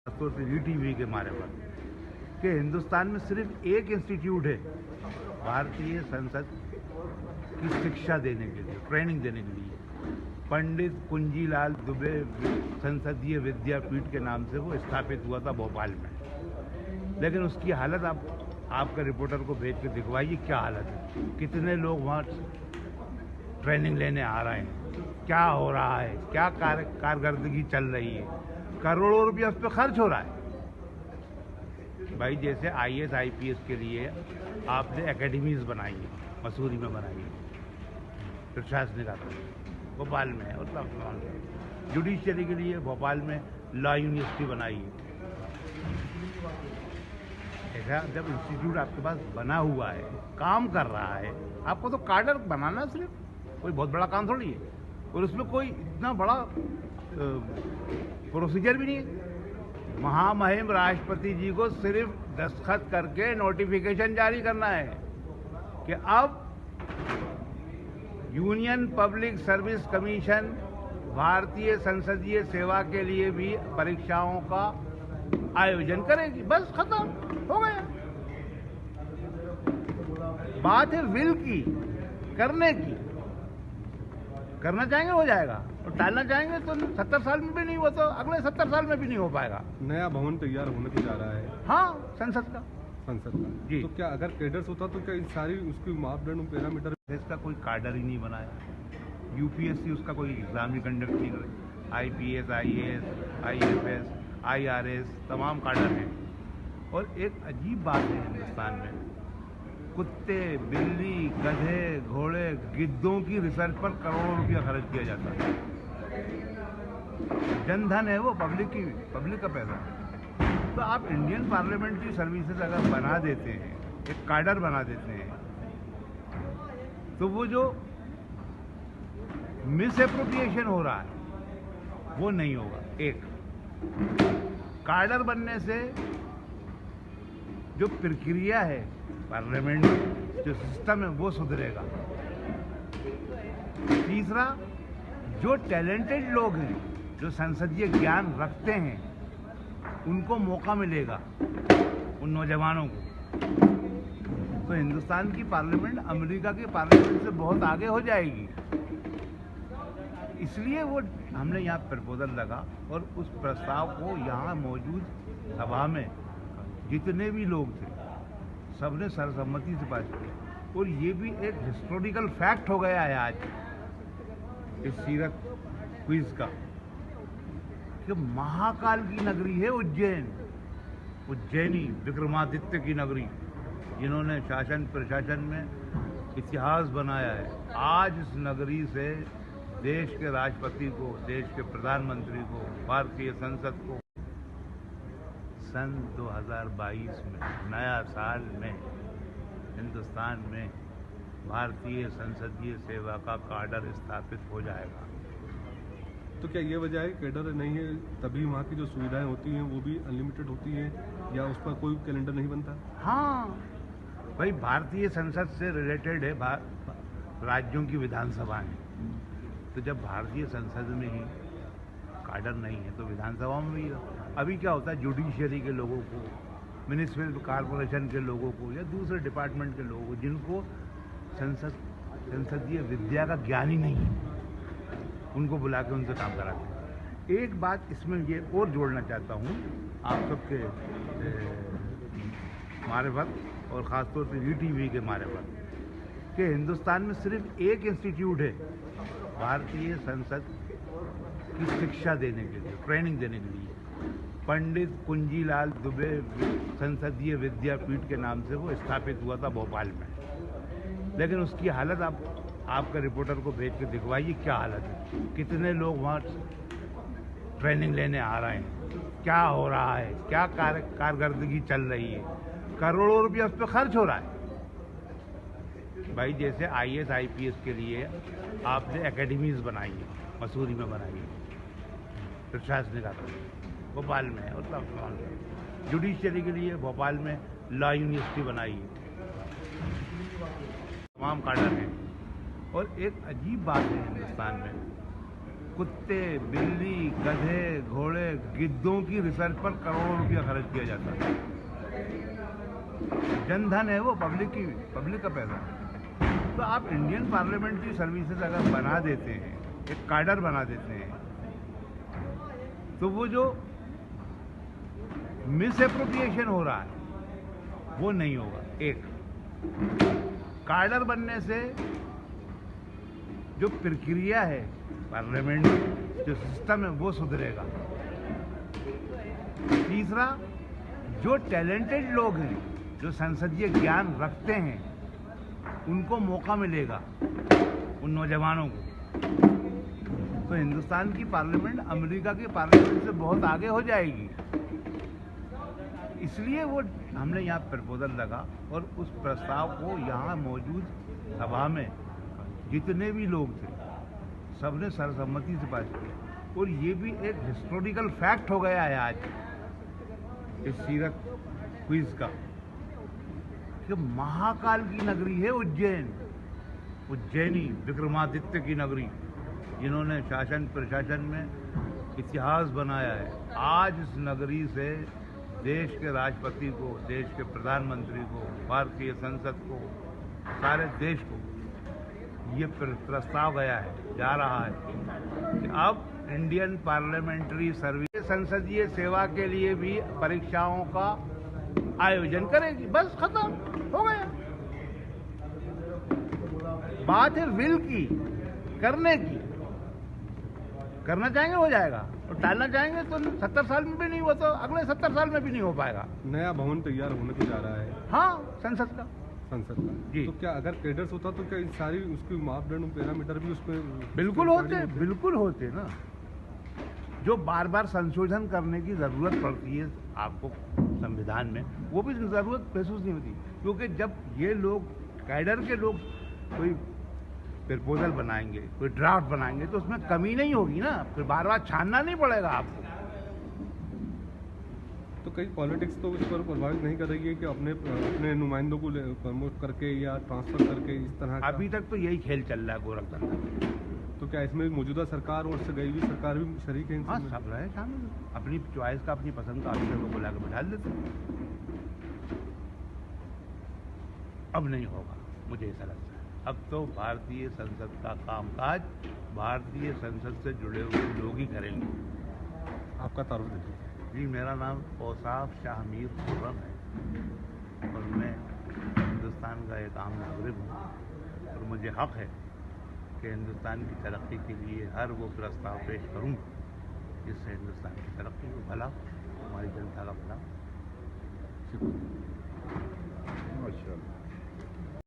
खासतौर से ईटीवी के मारे पर कि हिंदुस्तान में सिर्फ एक इंस्टीट्यूट है भारतीय संसद की शिक्षा देने के लिए, ट्रेनिंग देने के लिए। पंडित कुंजीलाल दुबे संसदीय विद्यापीठ के नाम से वो स्थापित हुआ था भोपाल में, लेकिन उसकी हालत आपका रिपोर्टर को भेज के दिखवाइए क्या हालत है। कितने लोग वहाँ ट्रेनिंग लेने आ रहे हैं, क्या हो रहा है, क्या कारकर्दगी चल रही है, करोड़ों रुपया उस पर खर्च हो रहा है। भाई जैसे आईएएस आईपीएस के लिए आपने एकेडमीज बनाई है, मसूरी में बनाई है, प्रशासनिक भोपाल में है, और जुडिशियरी के लिए भोपाल में लॉ यूनिवर्सिटी बनाई है। ऐसा जब इंस्टीट्यूट आपके पास बना हुआ है, काम कर रहा है, आपको तो कार्डर बनाना सिर्फ कोई बहुत बड़ा काम थोड़ी है, और उसमें कोई इतना बड़ा प्रोसीजर भी नहीं है। महामहिम राष्ट्रपति जी को सिर्फ दस्तखत करके नोटिफिकेशन जारी करना है कि अब यूनियन पब्लिक सर्विस कमीशन भारतीय संसदीय सेवा के लिए भी परीक्षाओं का आयोजन करेगी। बस खत्म हो गया। बात है विल की, करने की। करना चाहेंगे हो जाएगा, और टालना चाहेंगे तो 70 साल में भी नहीं हुआ तो अगले 70 साल में भी नहीं हो पाएगा। नया भवन तैयार होने को जा रहा है। हाँ, संसद का जी। तो क्या अगर कैडर्स होता तो क्या इन सारी उसकी मापदंड पैरामीटर इसका कोई कार्डर ही नहीं बनाया। यूपीएससी उसका कोई एग्जाम ही कंडक्ट नहीं करे। आईपीएस, आईएएस, आईएफएस, आईआरएस तमाम कार्डर हैं। और एक अजीब बात है हिंदुस्तान में, कुत्ते, बिल्ली, गधे, घोड़े, गिद्धों की रिसर्च पर करोड़ों रुपया खर्च किया जाता है। जनधन है वो, पब्लिक का पैसा। तो आप इंडियन पार्लियामेंट्री सर्विसेज अगर बना देते हैं, एक कार्डर बना देते हैं, तो वो जो मिस एप्रोप्रिएशन हो रहा है वो नहीं होगा। एक कार्डर बनने से जो प्रक्रिया है पार्लियामेंट, जो सिस्टम है वो सुधरेगा। तीसरा, जो टैलेंटेड लोग हैं, जो संसदीय ज्ञान रखते हैं, उनको मौका मिलेगा, उन नौजवानों को। तो हिंदुस्तान की पार्लियामेंट अमेरिका की पार्लियामेंट से बहुत आगे हो जाएगी। इसलिए वो हमने यहाँ प्रपोजल लगा, और उस प्रस्ताव को यहाँ मौजूद सभा में जितने भी लोग थे सबने सर्वसम्मति से पास किया। और ये भी एक हिस्टोरिकल फैक्ट हो गया है आज इस सीरत क्विज का, कि महाकाल की नगरी है उज्जैनी, विक्रमादित्य की नगरी, जिन्होंने शासन प्रशासन में इतिहास बनाया है। आज इस नगरी से देश के राष्ट्रपति को, देश के प्रधानमंत्री को, भारतीय संसद को सन 2022 में, नया साल में, हिंदुस्तान में भारतीय संसदीय सेवा का कार्डर स्थापित हो जाएगा। तो क्या ये वजह है कैडर नहीं है तभी वहाँ की जो सुविधाएं होती हैं वो भी अनलिमिटेड होती हैं, या उस पर कोई कैलेंडर नहीं बनता? हाँ भाई, भारतीय संसद से रिलेटेड है राज्यों की विधानसभा है। तो जब भारतीय संसद में ही कार्डर नहीं है तो विधानसभा में भी अभी क्या होता है, जुडिशियरी के लोगों को, म्युनिसिपल कॉरपोरेशन के लोगों को, या दूसरे डिपार्टमेंट के लोगों को, जिनको संसदीय विद्या का ज्ञान ही नहीं है, उनको बुला के उनसे काम कराते हैं। एक बात इसमें ये और जोड़ना चाहता हूँ आप सबके मारे पर, और ख़ासतौर से ईटीवी के मारे पर, कि हिंदुस्तान में सिर्फ एक इंस्टीट्यूट है भारतीय संसद की शिक्षा देने के लिए, ट्रेनिंग देने के लिए। पंडित कुंजीलाल दुबे संसदीय विद्यापीठ के नाम से वो स्थापित हुआ था भोपाल में, लेकिन उसकी हालत आपका रिपोर्टर को भेज के दिखवाइए क्या हालत है। कितने लोग वहाँ ट्रेनिंग लेने आ रहे हैं, क्या हो रहा है, क्या कारकर्दगी चल रही है, करोड़ों रुपया उस पर खर्च हो रहा है। भाई जैसे आईएएस आईपीएस के लिए आपने एकेडमीज बनाई है, मसूरी में बनाई है, प्रशासनिक भोपाल में है, और जुडिशियरी के लिए भोपाल में लॉ यूनिवर्सिटी बनाई है। तमाम कार्डर हैं। और एक अजीब बात है हिंदुस्तान में कुत्ते, बिल्ली, गधे, घोड़े, गिद्धों की रिसर्च पर करोड़ों रुपया खर्च किया जाता है। जनधन है वो, पब्लिक का पैसा। तो आप इंडियन पार्लियामेंट्री सर्विसेज अगर बना देते हैं, एक कार्डर बना देते हैं, तो वो जो मिस एप्रोप्रिएशन हो रहा है वो नहीं होगा। एक कार्डर बनने से जो प्रक्रिया है पार्लियामेंट, जो सिस्टम है वो सुधरेगा। तीसरा, जो टैलेंटेड लोग हैं, जो संसदीय ज्ञान रखते हैं, उनको मौका मिलेगा, उन नौजवानों को। तो हिंदुस्तान की पार्लियामेंट अमेरिका की पार्लियामेंट से बहुत आगे हो जाएगी। इसलिए वो हमने यहाँ प्रपोजल लगा और उस प्रस्ताव को यहाँ मौजूद सभा में जितने भी लोग थे सबने सर्वसम्मति से पास किया। और ये भी एक हिस्टोरिकल फैक्ट हो गया है आज इस सीरत क्विज का कि महाकाल की नगरी है उज्जैनी, विक्रमादित्य की नगरी, जिन्होंने शासन प्रशासन में इतिहास बनाया है। आज इस नगरी से देश के राष्ट्रपति को, देश के प्रधानमंत्री को, भारतीय संसद को, सारे देश को ये प्रस्ताव गया है, जा रहा है कि अब इंडियन पार्लियामेंट्री सर्विस संसदीय सेवा के लिए भी परीक्षाओं का आयोजन करेगी। बस खत्म हो गया। बात है विल की, करने की। करना चाहेंगे हो जाएगा, और टालना चाहेंगे तो 70 साल में भी नहीं हुआ तो अगले 70 साल में भी नहीं हो पाएगा। नया भवन तैयार होने को जा रहा है, हाँ, संसद का जी। तो क्या अगर कैडर्स होता तो क्या इन सारी उसकी मापदंड पैरामीटर भी उसमें बिल्कुल होते ना। जो बार बार संशोधन करने की जरूरत पड़ती है आपको संविधान में, वो भी जरूरत महसूस नहीं होती, क्योंकि जब ये लोग कैडर के लोग कोई प्रपोजल बनाएंगे, कोई ड्राफ्ट बनाएंगे, तो उसमें कमी नहीं होगी ना, फिर बार बार छानना नहीं पड़ेगा आपको। तो कई पॉलिटिक्स तो इस पर प्रभावित नहीं कर रही है कि अपने नुमाइंदों को प्रमोट करके या ट्रांसफर करके इस तरह का? अभी तक तो यही खेल चल रहा है गोरखतंत्र। तो क्या इसमें मौजूदा सरकार और उससे गई हुई सरकार भी शरीक है? हाँ, सब रहे शामिल, अपनी चॉइस का, अपनी पसंद का अफसर को बुला के बैठा देते हैं। अब नहीं होगा, मुझे ऐसा लगता है। अब तो भारतीय संसद का कामकाज भारतीय संसद से जुड़े हुए लोग ही करेंगे। आपका तारुफ देखिए जी, मेरा नाम औसाफ शाह मीर खुर्रम है और मैं हिंदुस्तान का एक आम नागरिक हूँ, और मुझे हक है कि हिंदुस्तान की तरक्की के लिए हर वो प्रस्ताव पेश करूँ जिससे हिंदुस्तान की तरक्की को भला, हमारी जनता का भला। शुक्रिया।